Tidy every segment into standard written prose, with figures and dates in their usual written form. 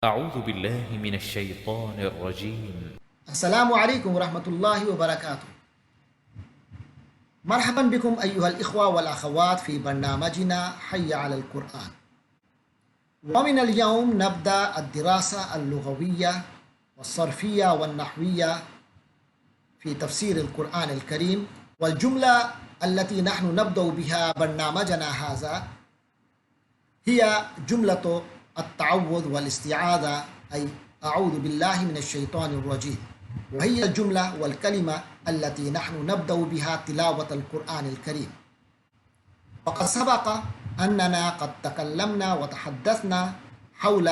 أعوذ بالله من الشيطان الرجيم. السلام عليكم ورحمة الله وبركاته. مرحبا بكم أيها الإخوة والأخوات في برنامجنا حي على القرآن. ومن اليوم نبدأ الدراسة اللغوية والصرفية والنحوية في تفسير القرآن الكريم. والجملة التي نحن نبدأ بها برنامجنا هذا هي جملة التعوذ والاستعاذة، أي أعوذ بالله من الشيطان الرجيم، وهي الجملة والكلمة التي نحن نبدأ بها تلاوة القرآن الكريم. وقد سبق أننا قد تكلمنا وتحدثنا حول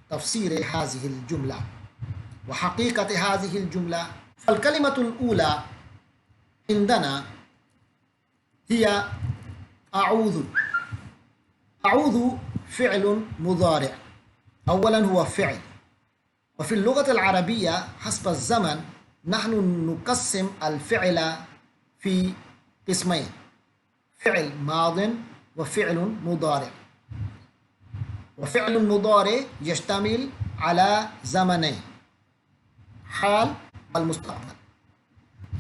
تفسير هذه الجملة وحقيقة هذه الجملة. فالكلمة الأولى عندنا هي أعوذ. أعوذ فعل مضارع، أولا هو فعل، وفي اللغة العربية حسب الزمن نحن نقسم الفعل في قسمين: فعل ماض وفعل مضارع. وفعل مضارع يشتمل على زمنين: حال والمستقبل.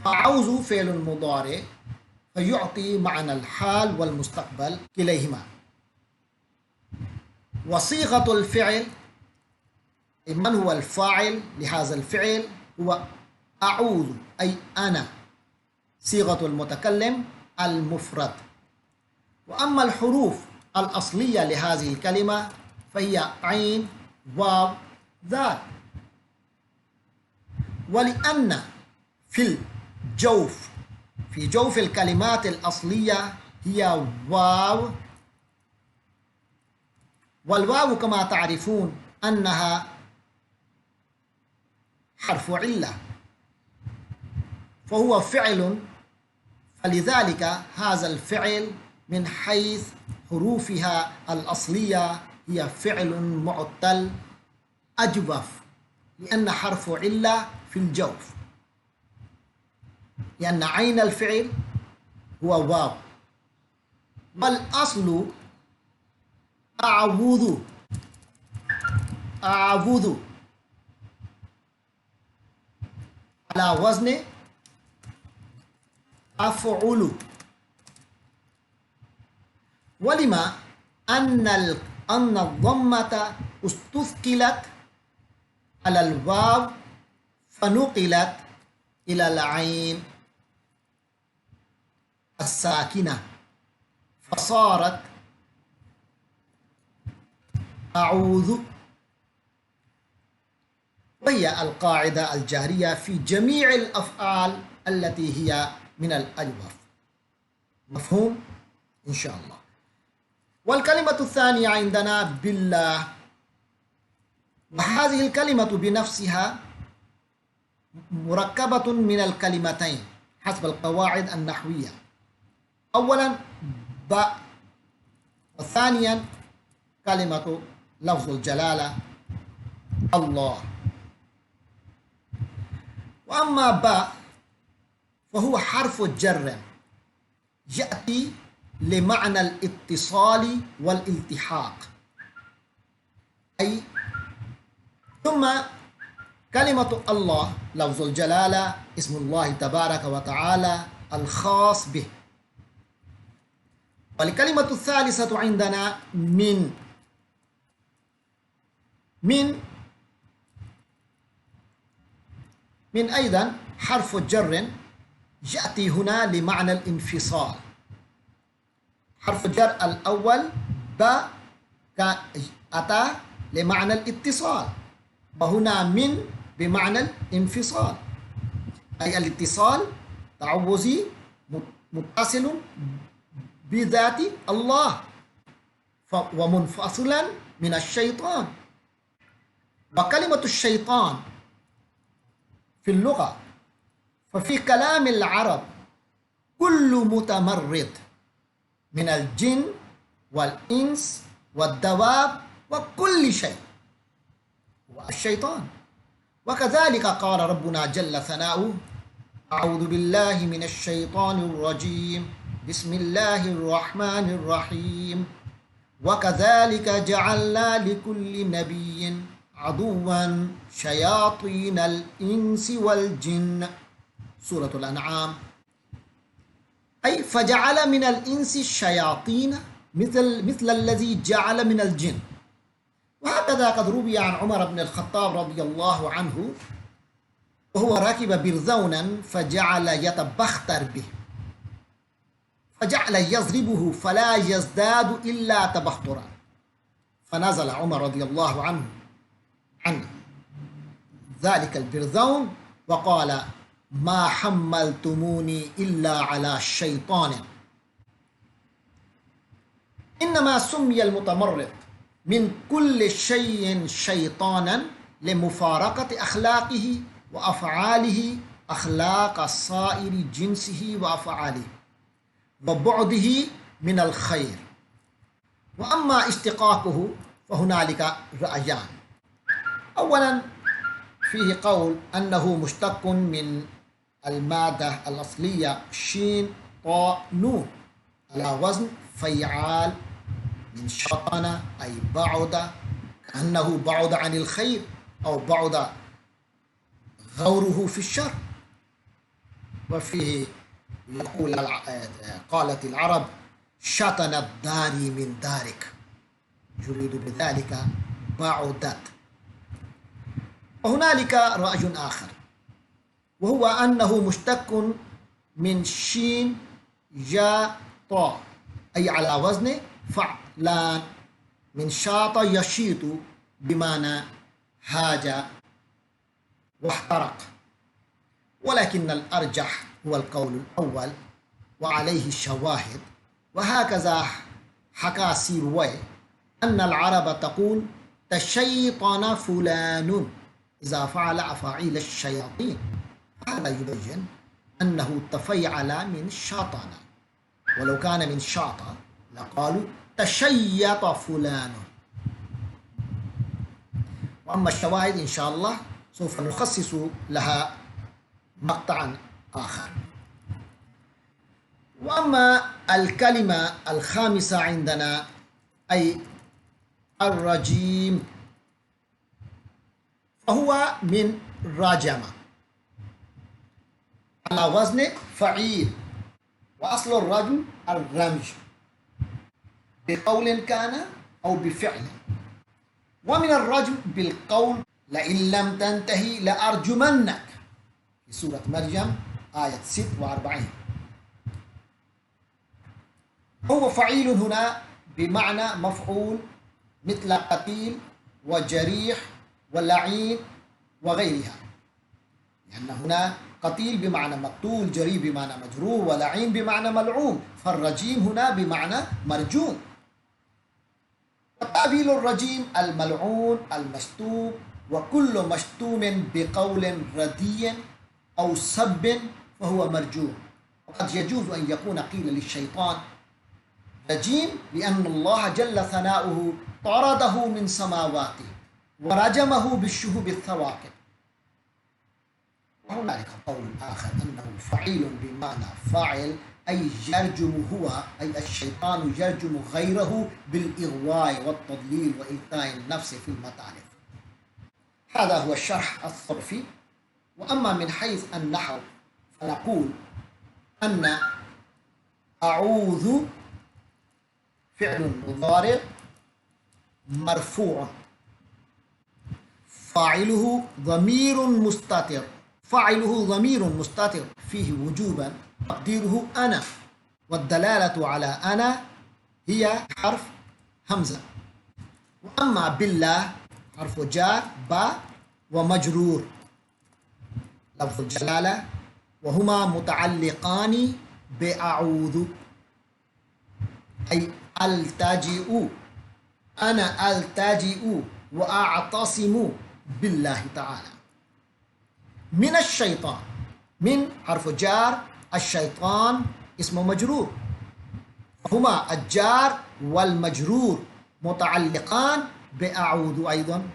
فأعوذ فعل مضارع فيعطي معنى الحال والمستقبل كليهما. وصيغة الفعل، من هو الفاعل لهذا الفعل، هو أعوذ، أي أنا، صيغة المتكلم المفرد. وأما الحروف الأصلية لهذه الكلمة فهي عين واو ذال. ولأن في جوف الكلمات الأصلية هي واو، والواو كما تعرفون أنها حرف علة، فهو فعل، فلذلك هذا الفعل من حيث حروفها الأصلية هي فعل معتل أجوف، لأن حرف علة في الجوف، لأن عين الفعل هو واو. والأصل أعوذ على وزن أفعل. ولما أن الضمة استثقلت على الواو فنقلت إلى العين الساكنة فصارت أعوذ. وهي القاعدة الجارية في جميع الأفعال التي هي من الأجوف. مفهوم؟ إن شاء الله. والكلمة الثانية عندنا بالله، وهذه الكلمة بنفسها مركبة من الكلمتين حسب القواعد النحوية: أولا باء، وثانيا كلمة لفظ الجلالة الله. وأما باء فهو حرف جر يأتي لمعنى الاتصال والالتحاق، أي ثم كلمة الله لفظ الجلالة اسم الله تبارك وتعالى الخاص به. والكلمة الثالثة عندنا من أيضا حرف جر يأتي هنا لمعنى الانفصال. حرف الجر الأول باء أتى لمعنى الاتصال، وهنا من بمعنى الانفصال، أي الاتصال تعوذي متصل بذات الله ومنفصلا من الشيطان. وكلمة الشيطان في اللغة ففي كلام العرب كل متمرد من الجن والإنس والدواب وكل شيء والشيطان. وكذلك قال ربنا جل ثناؤه: أعوذ بالله من الشيطان الرجيم، بسم الله الرحمن الرحيم، وكذلك جعلنا لكل نبي عدوا شياطين الإنس والجن. سورة الأنعام. أي فجعل من الإنس الشياطين مثل الذي جعل من الجن. وهكذا قد روي عن عمر بن الخطاب رضي الله عنه وهو راكب برزونا فجعل يتبختر به، فجعل يضربه فلا يزداد إلا تبخترا، فنزل عمر رضي الله عنه عن ذلك البرزون وقال: ما حملتموني إلا على الشيطان. إنما سمي المتمرد من كل شيء شيطانا لمفارقة أخلاقه وأفعاله أخلاق سائر جنسه وأفعاله وبعده من الخير. وأما اشتقاقه فهنالك رأيان. أولا فيه قول أنه مشتق من المادة الأصلية شين طاء نون على وزن فيعال من شطن، أي بعد، كأنه بعد عن الخير أو بعد غوره في الشر. وفيه يقول قالت العرب: شطن الداري من دارك، يريد بذلك بعدت. وهنالك رأي آخر وهو أنه مشتق من شين جاء طاء، أي على وزن فعلان من شاط يشيط بمعنى هاج واحترق. ولكن الأرجح هو القول الأول وعليه الشواهد. وهكذا حكى سيروي أن العرب تقول: تشيطن فلان إذا فعل أفاعيل الشياطين. هذا يبين أنه تفيعل من شاطن، ولو كان من شاط لقالوا تشيط فلان. وأما الشواهد إن شاء الله سوف نخصص لها مقطعا آخر. وأما الكلمة الخامسة عندنا أي الرجيم، فهو من رجم على وزن فعيل، وأصل الرجم الرمج بقول كان أو بفعل. ومن الرجم بالقول: لئن لم تنتهي لأرجمنك، في سورة مريم آية 46. هو فعيل هنا بمعنى مفعول مثل قتيل وجريح ولعين وغيرها، لأن هنا قتيل بمعنى مقتول، جريح بمعنى مجروح، ولعين بمعنى ملعون، فالرجيم هنا بمعنى مرجوم. وتأويل الرجيم الملعون المشتوم، وكل مشتوم بقول ردي أو سب فهو مرجوم. وقد يجوز أن يكون قيل للشيطان رجيم لأن الله جل ثناؤه طرده من سماواته ورجمه بالشهب الثواقب. وهنالك قول آخر أنه فعيل بمعنى فاعل، أي يرجم هو، أي الشيطان يرجم غيره بالإغواء والتضليل وإلقاء النفس في المطالب. هذا هو الشرح الصرفي. وأما من حيث النحو فنقول أن أعوذ فعل مضارع مرفوع فاعله ضمير مستتر، فاعله ضمير مستتر فيه وجوبا تقديره أنا، والدلالة على أنا هي حرف همزة. وأما بالله حرف جار با ومجرور لفظ الجلالة، وهما متعلقان بأعوذ، أي ألتجئ، أنا ألتجئ وأعتصم بالله تعالى. من الشيطان، من حرف جار، الشيطان اسم مجرور، هما الجار والمجرور متعلقان بأعوذ أيضا،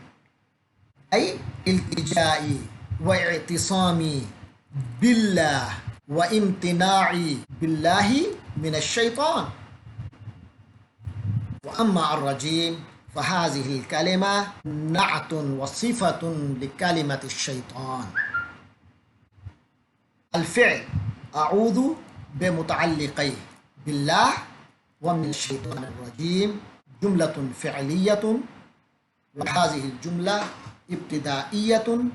أي التجائي واعتصامي بالله وامتناعي بالله من الشيطان. वअम्मा अर्रजीम फ़हाज़िहिल कलिमा नअतुन व सिफ़तुन लिकलिमतिश शैतान। अल-फ़िअल अऊज़ु बिमुतअल्लिक़ैहि बिल्लाह व मिनश शैतानिर रजीम जुमलतुन फ़िअलिय्यतुन व हाज़िहिल जुमला इब्तिदाइय्यतुन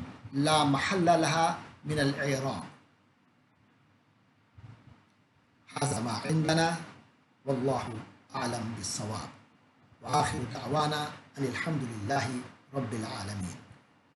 ला महल्ल लहा मिनल इराब। हाज़ा मा इंदना वल्लाहु अअलम बिस्सवाब व आखिरु दअवाना अनिल हम्दुलिल्लाहि रब्बिल आलमीन।